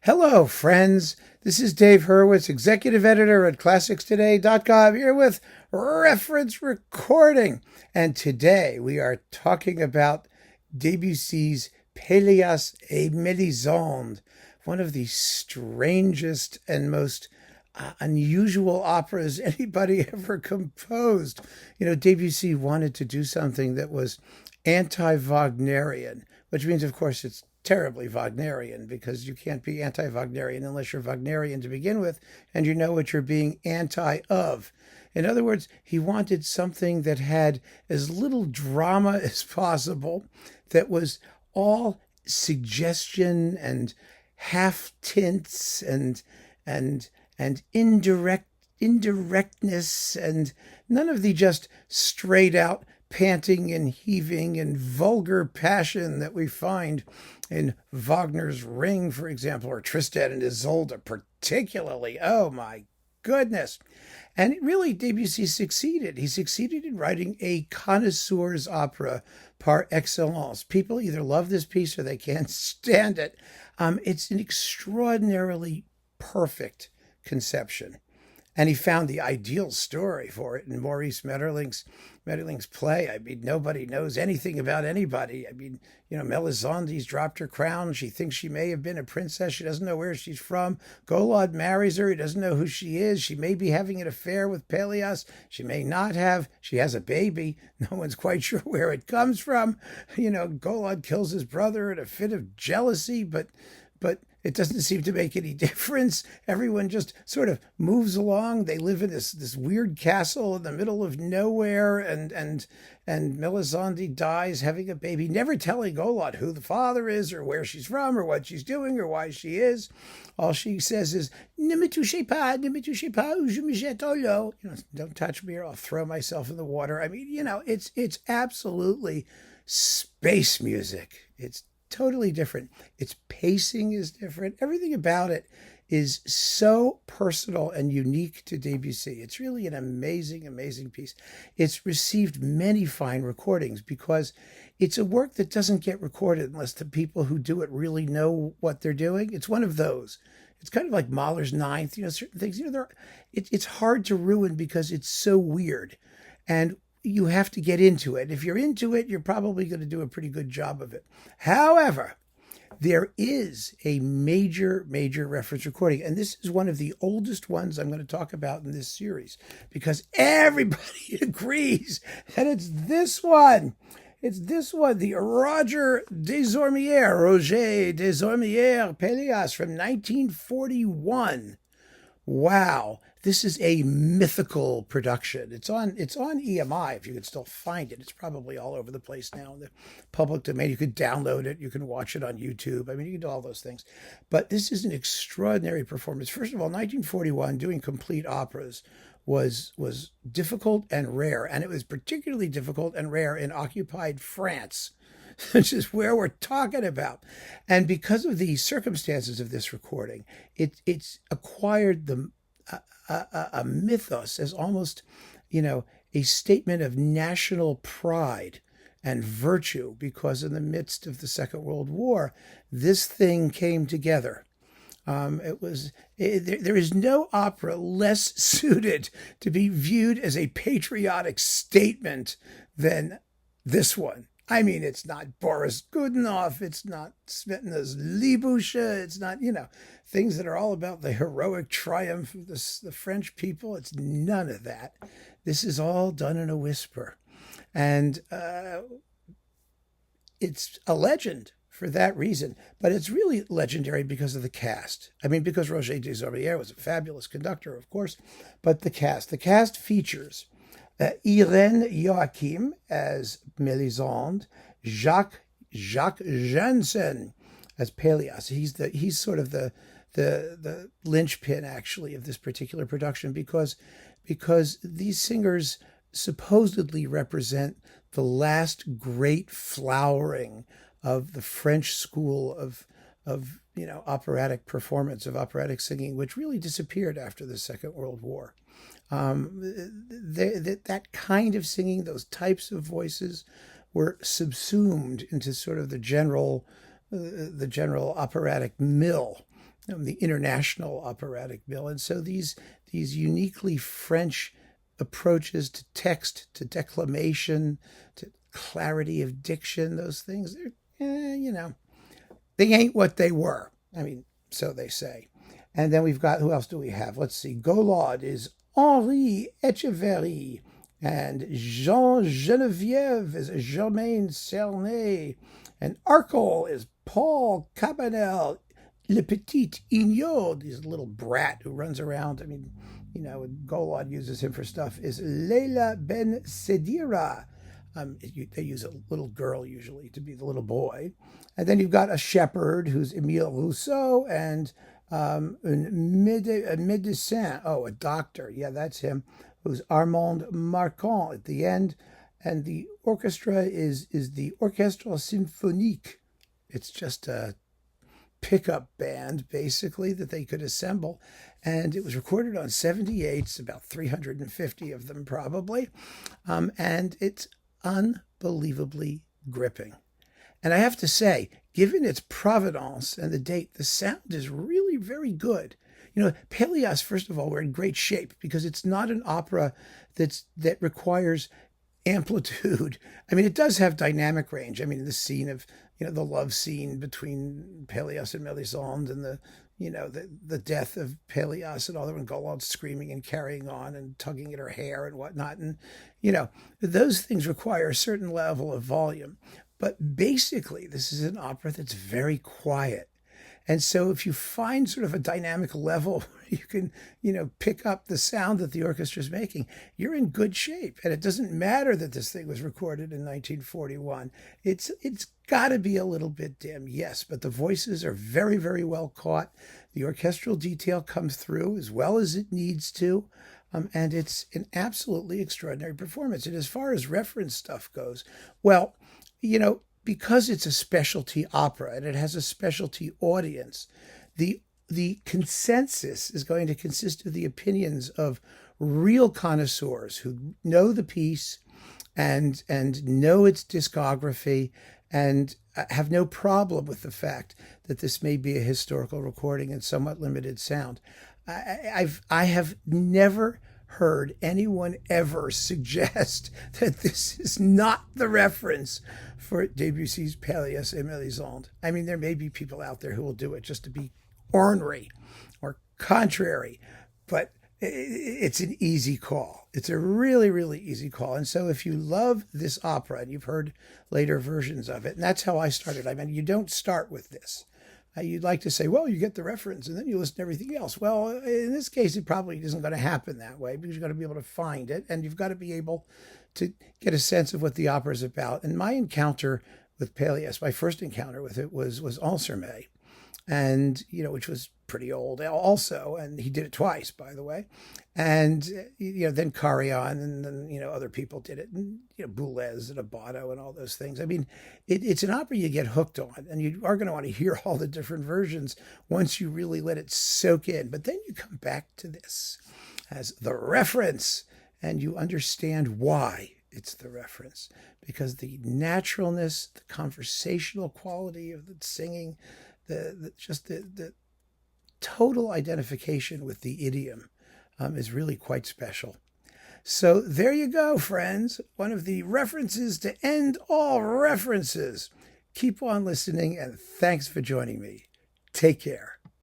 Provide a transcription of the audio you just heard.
Hello, friends. This is Dave Hurwitz, executive editor at ClassicsToday.com, here with Reference Recording. And today we are talking about Debussy's Pelléas et Mélisande, one of the strangest and most unusual operas anybody ever composed. You know, Debussy wanted to do something that was anti-Wagnerian, which means, of course, it's terribly Wagnerian, because you can't be anti-Wagnerian unless you're Wagnerian to begin with, and you know what you're being anti of. In other words, he wanted something that had as little drama as possible, that was all suggestion and half tints and indirectness, and none of the just straight out panting and heaving and vulgar passion that we find in Wagner's Ring, for example, or Tristan and Isolde particularly. Oh my goodness. And really, Debussy succeeded. He succeeded in writing a connoisseur's opera par excellence. People either love this piece or they can't stand it. It's an extraordinarily perfect conception. And he found the ideal story for it in Maurice Maeterlinck's play. I mean, nobody knows anything about anybody. I mean, you know, Mélisande's dropped her crown. She thinks she may have been a princess. She doesn't know where she's from. Golod marries her. He doesn't know who she is. She may be having an affair with Pelléas. She may not have. She has a baby. No one's quite sure where it comes from. You know, Golod kills his brother in a fit of jealousy, but it doesn't seem to make any difference. Everyone just sort of moves along. They live in this weird castle in the middle of nowhere, and Mélisande dies having a baby, never telling Golod who the father is or where she's from or what she's doing or why she is. All she says is, ne me touchez pas, ou je me jette au l'eau. You know, don't touch me or I'll throw myself in the water. I mean, you know, it's absolutely space music. It's totally different. Its pacing is different. Everything about it is so personal and unique to Debussy. It's really an amazing, amazing piece. It's received many fine recordings because it's a work that doesn't get recorded unless the people who do it really know what they're doing. It's one of those. It's kind of like Mahler's Ninth. You know, certain things. You know, it's hard to ruin because it's so weird, and you have to get into it. If you're into it, you're probably going to do a pretty good job of it. However, there is a major reference recording, and this is one of the oldest ones I'm going to talk about in this series, because everybody agrees that it's this one. It's this one, the Roger Desormière, Pelléas from 1941. Wow, this is a mythical production. It's on EMI, if you can still find it. It's probably all over the place now in the public domain. You could download it. You can watch it on YouTube. I mean, you can do all those things. But this is an extraordinary performance. First of all, 1941, doing complete operas was difficult and rare. And it was particularly difficult and rare in occupied France, which is where we're talking about. And because of the circumstances of this recording, it's acquired a mythos as almost, you know, a statement of national pride and virtue, because in the midst of the Second World War, this thing came together. There is no opera less suited to be viewed as a patriotic statement than this one. I mean, it's not Boris Godunov, it's not Smetana's Libusha, it's not, you know, things that are all about the heroic triumph of the French people. It's none of that. This is all done in a whisper. And it's a legend for that reason, but it's really legendary because of the cast. I mean, because Roger Desormière was a fabulous conductor, of course, but the cast features Irene Joachim as Mélisande, Jacques Janson as Pelléas. He's sort of the linchpin, actually, of this particular production, because these singers supposedly represent the last great flowering of the French school of you know, operatic performance, of operatic singing, which really disappeared after the Second World War. That kind of singing, those types of voices, were subsumed into sort of the general operatic mill the international operatic bill. And so these uniquely French approaches to text, to declamation, to clarity of diction, those things, they ain't what they were. I mean, so they say. And then we've got, who else do we have? Let's see. Golod is Henri Etcheverry, and Jean Geneviève is Germaine Cernay, and Arkel is Paul Cabanel, Le Petit Ignot, this little brat who runs around. I mean, Golod uses him for stuff, is Leila Ben Sedira. They use a little girl usually to be the little boy. And then you've got a shepherd who's Émile Rousseau, and a médecin, a doctor, yeah, that's him, who's Armand Marcon at the end. And the orchestra is the Orchestra Symphonique. It's just a pickup band, basically, that they could assemble. And it was recorded on 78s, about 350 of them probably. And it's unbelievably gripping. And I have to say, given its provenance and the date, the sound is really very good. Pelléas, first of all, we're in great shape because it's not an opera that requires amplitude. I mean, it does have dynamic range. I mean, the scene of, the love scene between Pelléas and Mélisande, and the death of Pelléas and all that, when Golod's screaming and carrying on and tugging at her hair and whatnot. And, those things require a certain level of volume. But basically, this is an opera that's very quiet. And so if you find sort of a dynamic level you can, pick up the sound that the orchestra is making, you're in good shape. And it doesn't matter that this thing was recorded in 1941. It's got to be a little bit dim, yes, but the voices are very, very well caught. The orchestral detail comes through as well as it needs to. And it's an absolutely extraordinary performance. And as far as reference stuff goes, well, because it's a specialty opera and it has a specialty audience, the consensus is going to consist of the opinions of real connoisseurs who know the piece and know its discography and have no problem with the fact that this may be a historical recording and somewhat limited sound. I have never heard anyone ever suggest that this is not the reference for Debussy's Pelléas et Mélisande. I mean, there may be people out there who will do it just to be ornery or contrary, but it's an easy call. It's a really, really easy call. And so if you love this opera, and you've heard later versions of it, and that's how I started. I mean, you don't start with this. You'd like to say, well, you get the reference and then you listen to everything else. Well, in this case, it probably isn't going to happen that way, because you've got to be able to find it, and you've got to be able to get a sense of what the opera is about. And my encounter with Pelléas, my first encounter with it was Desormière, and which was pretty old also, and he did it twice, by the way. And then Carillon, and then other people did it, and Boulez and Abato and all those things. I mean, it's an opera you get hooked on, and you are going to want to hear all the different versions once you really let it soak in. But then you come back to this as the reference, and you understand why it's the reference, because the naturalness, the conversational quality of the singing, the total identification with the idiom is really quite special. So there you go, friends. One of the references to end all references. Keep on listening, and thanks for joining me. Take care.